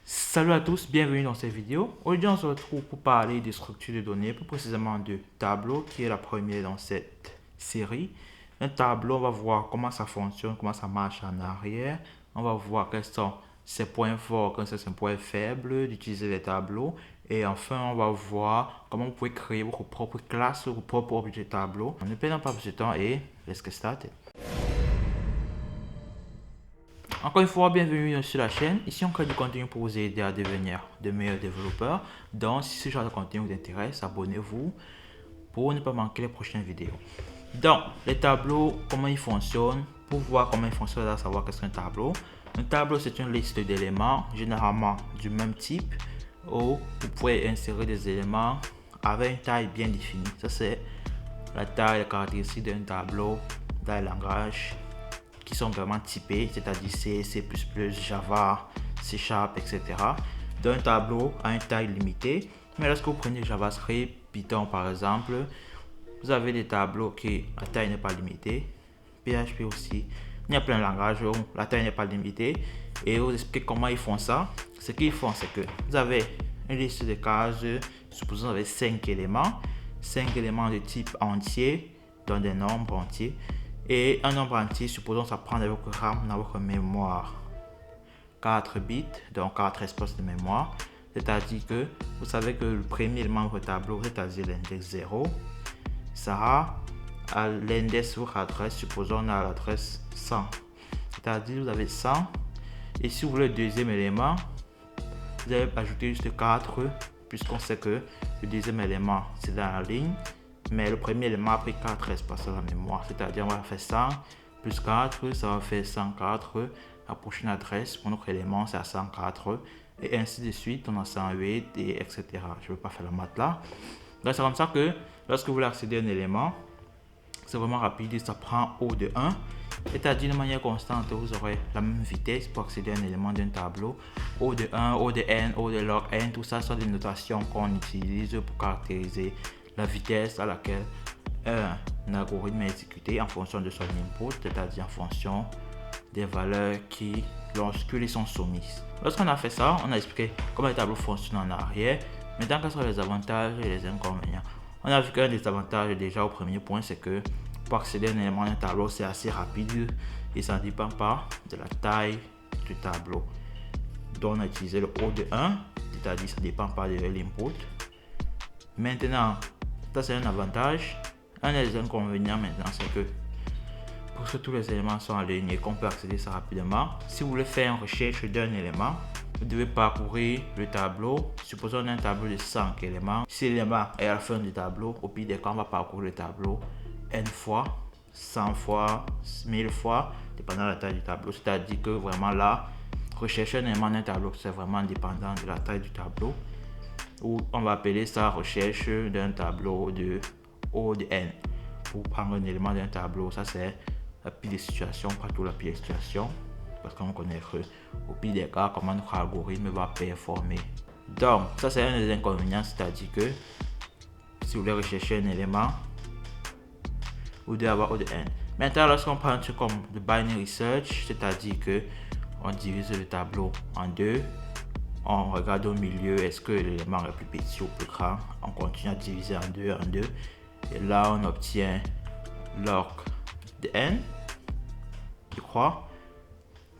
Salut à tous, bienvenue dans cette vidéo. Aujourd'hui, on se retrouve pour parler de structure de données, plus précisément de tableau, qui est la première dans cette série. Un tableau, on va voir comment ça fonctionne, comment ça marche en arrière. On va voir quels sont ses points forts, quels sont ses points faibles d'utiliser les tableaux. Et enfin, on va voir comment vous pouvez créer votre propre classe, votre propre objet tableau. Ne perdons pas plus de temps et let's get started. Encore une fois, bienvenue sur la chaîne. Ici, on crée du contenu pour vous aider à devenir de meilleurs développeurs. Donc, si ce genre de contenu vous intéresse, abonnez-vous pour ne pas manquer les prochaines vidéos. Donc, les tableaux, comment ils fonctionnent. Pour voir comment ils fonctionnent, à savoir qu'est-ce qu'un tableau. Un tableau, c'est une liste d'éléments, généralement du même type, où vous pouvez insérer des éléments avec une taille bien définie. Ça, c'est la taille, les caractéristiques d'un tableau dans le langage qui sont vraiment typés, c'est-à-dire C, C++, Java, C Sharp, etc. D'un tableau à une taille limitée. Mais lorsque vous prenez JavaScript, Python par exemple, vous avez des tableaux qui la taille n'est pas limitée. PHP aussi. Il y a plein de langages où la taille n'est pas limitée. Et vous expliquez comment ils font ça. Ce qu'ils font, c'est que vous avez une liste de cases. Supposons que vous avez 5 éléments. 5 éléments de type entier, dans des nombres entiers. Et un nombre entier, supposons que ça prend dans votre RAM, dans votre mémoire, 4 bits, donc 4 espaces de mémoire. C'est-à-dire que vous savez que le premier élément de votre tableau, c'est-à-dire l'index 0, sera à l'index de votre adresse, supposons on a l'adresse 100. C'est-à-dire que vous avez 100. Et si vous voulez le deuxième élément, vous allez ajouter juste 4, puisqu'on sait que le deuxième élément, c'est dans la ligne. Mais le premier élément a pris 4 espaces dans la mémoire. C'est-à-dire, on va faire 100 plus 4, ça va faire 104. La prochaine adresse pour notre élément, c'est à 104. Et ainsi de suite, on a 108, et etc. Je ne vais pas faire la maths là. Donc, c'est comme ça que lorsque vous voulez accéder à un élément, c'est vraiment rapide, ça prend O de 1. C'est-à-dire de manière constante, vous aurez la même vitesse pour accéder à un élément d'un tableau. O de 1, O de n, O de log n, tout ça sont des notations qu'on utilise pour caractériser la vitesse à laquelle un algorithme est exécuté en fonction de son input, c'est-à-dire en fonction des valeurs qui, lorsqu'elles sont soumises. Lorsqu'on a fait ça, on a expliqué comment les tableaux fonctionnent en arrière. Maintenant, quels sont les avantages et les inconvénients? On a vu qu'un des avantages déjà au premier point, c'est que pour accéder à un élément d'un tableau, c'est assez rapide et ça ne dépend pas de la taille du tableau. Donc on a utilisé le O de 1, c'est-à-dire ça ne dépend pas de l'input. Maintenant, ça c'est un avantage. Un des inconvénients maintenant, c'est que pour que tous les éléments sont alignés, qu'on peut accéder ça rapidement. Si vous voulez faire une recherche d'un élément, vous devez parcourir le tableau. Supposons un tableau de 100 éléments. Si l'élément est à la fin du tableau, au pire des cas, on va parcourir le tableau N fois, 100 fois, 1000 fois, dépendant de la taille du tableau. C'est-à-dire que vraiment là, rechercher un élément d'un tableau, c'est vraiment dépendant de la taille du tableau. Ou on va appeler ça recherche d'un tableau de O de N. Pour prendre un élément d'un tableau, ça c'est la pire des situations, pas tout la pire des situations, parce qu'on connaît que au pire des cas, comment notre algorithme va performer. Donc, ça c'est un des inconvénients, c'est-à-dire que si vous voulez rechercher un élément, vous devez avoir O de N. Maintenant, lorsqu'on prend un truc comme le binary search, c'est-à-dire que on divise le tableau en deux, on regarde au milieu, est-ce que l'élément est plus petit ou plus grand, on continue à diviser en deux, et là on obtient log de n, je crois,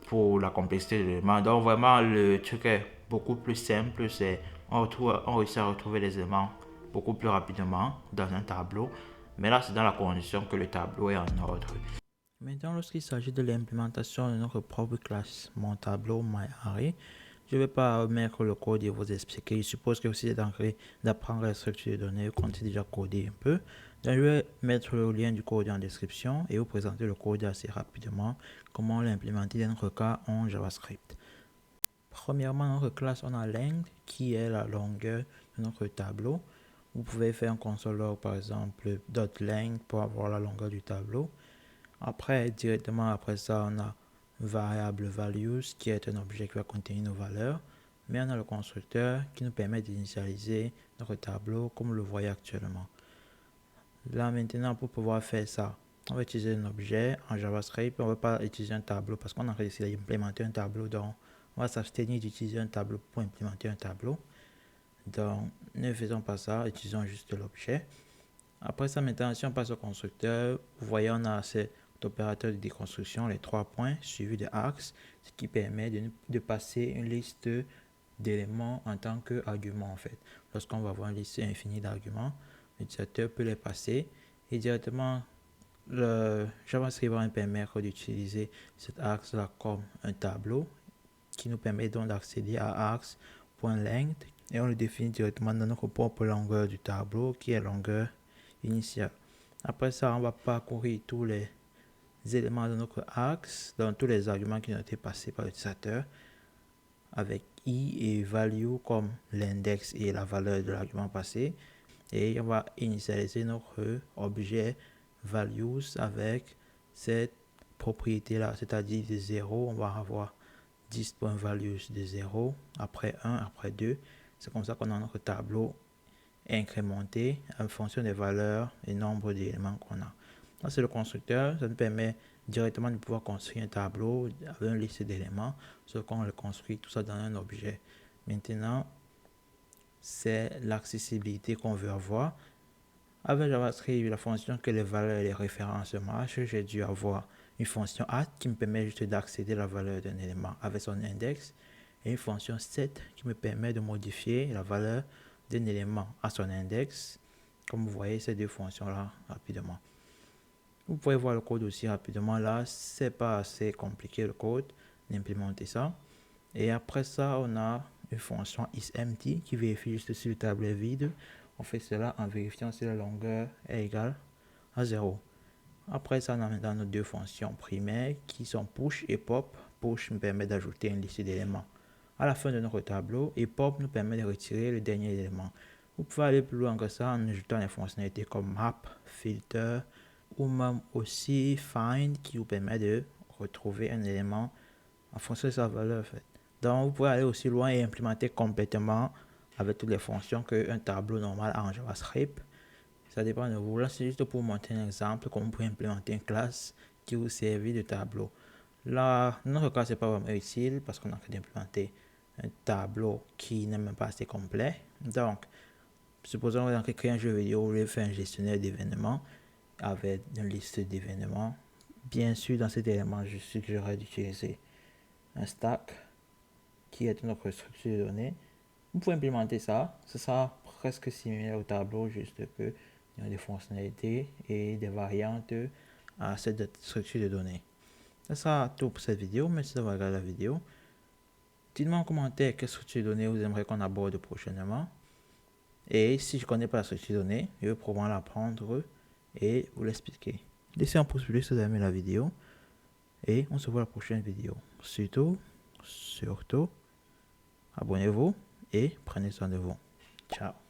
pour la complexité de l'élément. Donc vraiment le truc est beaucoup plus simple, c'est on réussit à retrouver les éléments beaucoup plus rapidement dans un tableau, mais là c'est dans la condition que le tableau est en ordre. Maintenant, lorsqu'il s'agit de l'implémentation de notre propre classe, mon tableau MyArray, je ne vais pas mettre le code et vous expliquer. Je suppose que vous êtes en train d'apprendre la structure de données, vous comptez déjà coder un peu. Donc, je vais mettre le lien du code en description et vous présenter le code assez rapidement, comment l'implémenter dans notre cas en JavaScript. Premièrement, dans notre classe, on a length qui est la longueur de notre tableau. Vous pouvez faire un console log par exemple .length pour avoir la longueur du tableau. Après, directement après ça, on a variable values qui est un objet qui va contenir nos valeurs. Mais on a le constructeur qui nous permet d'initialiser notre tableau comme vous le voyez actuellement. Là maintenant, pour pouvoir faire ça, on va utiliser un objet en JavaScript. On ne va pas utiliser un tableau parce qu'on a réussi à implémenter un tableau dans on va s'abstenir d'utiliser un tableau pour implémenter un tableau. Donc, ne faisons pas ça, utilisons juste l'objet. Après ça, maintenant, si on passe au constructeur, vous voyez, on a cet opérateur de déconstruction, les 3 points suivis de axes, ce qui permet de passer une liste d'éléments en tant qu'argument en fait. Lorsqu'on va avoir une liste infinie d'arguments, l'utilisateur peut les passer et directement le JavaScript va nous permettre d'utiliser cet axe-là comme un tableau qui nous permet donc d'accéder à axe.length et on le définit directement dans notre propre longueur du tableau qui est longueur initiale. Après ça, on va parcourir tous les éléments de notre axe, dans tous les arguments qui ont été passés par l'utilisateur avec i et value comme l'index et la valeur de l'argument passé. Et on va initialiser notre objet values avec cette propriété là, c'est-à-dire de 0, on va avoir 10.values de 0, après 1, après 2. C'est comme ça qu'on a notre tableau incrémenté en fonction des valeurs et nombre d'éléments qu'on a. Ça, c'est le constructeur. Ça nous permet directement de pouvoir construire un tableau avec une liste d'éléments, sauf qu'on le construit tout ça dans un objet. Maintenant, c'est l'accessibilité qu'on veut avoir. Avec JavaScript, la fonction que les valeurs et les références marchent, j'ai dû avoir une fonction add qui me permet juste d'accéder à la valeur d'un élément avec son index et une fonction set qui me permet de modifier la valeur d'un élément à son index. Comme vous voyez ces deux fonctions là rapidement. Vous pouvez voir le code aussi rapidement là, c'est pas assez compliqué le code d'implémenter ça. Et après ça, on a une fonction isEmpty qui vérifie juste si le tableau est vide. On fait cela en vérifiant si la longueur est égale à 0. Après ça, on a maintenant nos deux fonctions primaires qui sont push et pop. Push nous permet d'ajouter une liste d'éléments à la fin de notre tableau et pop nous permet de retirer le dernier élément. Vous pouvez aller plus loin que ça en ajoutant des fonctionnalités comme map, filter ou même aussi find qui vous permet de retrouver un élément en fonction de sa valeur en fait. Donc vous pouvez aller aussi loin et implémenter complètement avec toutes les fonctions qu'un tableau normal a en JavaScript. Ça dépend de vous. Là, c'est juste pour montrer un exemple comment vous pouvez implémenter une classe qui vous servit de tableau. Là, dans notre cas, c'est pas vraiment utile parce qu'on a fait d'implémenter un tableau qui n'est même pas assez complet. Donc, supposons que dans créer un jeu vidéo, vous voulez faire un gestionnaire d'événements avec une liste d'événements. Bien sûr, dans cet élément, je suggérerais d'utiliser un stack qui est notre structure de données. Vous pouvez implémenter ça. Ce sera presque similaire au tableau, juste que il y a des fonctionnalités et des variantes à cette structure de données. Ça sera tout pour cette vidéo. Merci d'avoir regardé la vidéo. Dites-moi en commentaire quelle structure de données vous aimeriez qu'on aborde prochainement. Et si je ne connais pas la structure de données, je vais probablement l'apprendre et vous l'expliquer. Laissez un pouce bleu si vous avez aimé la vidéo. Et on se voit à la prochaine vidéo. Surtout, abonnez-vous et prenez soin de vous. Ciao.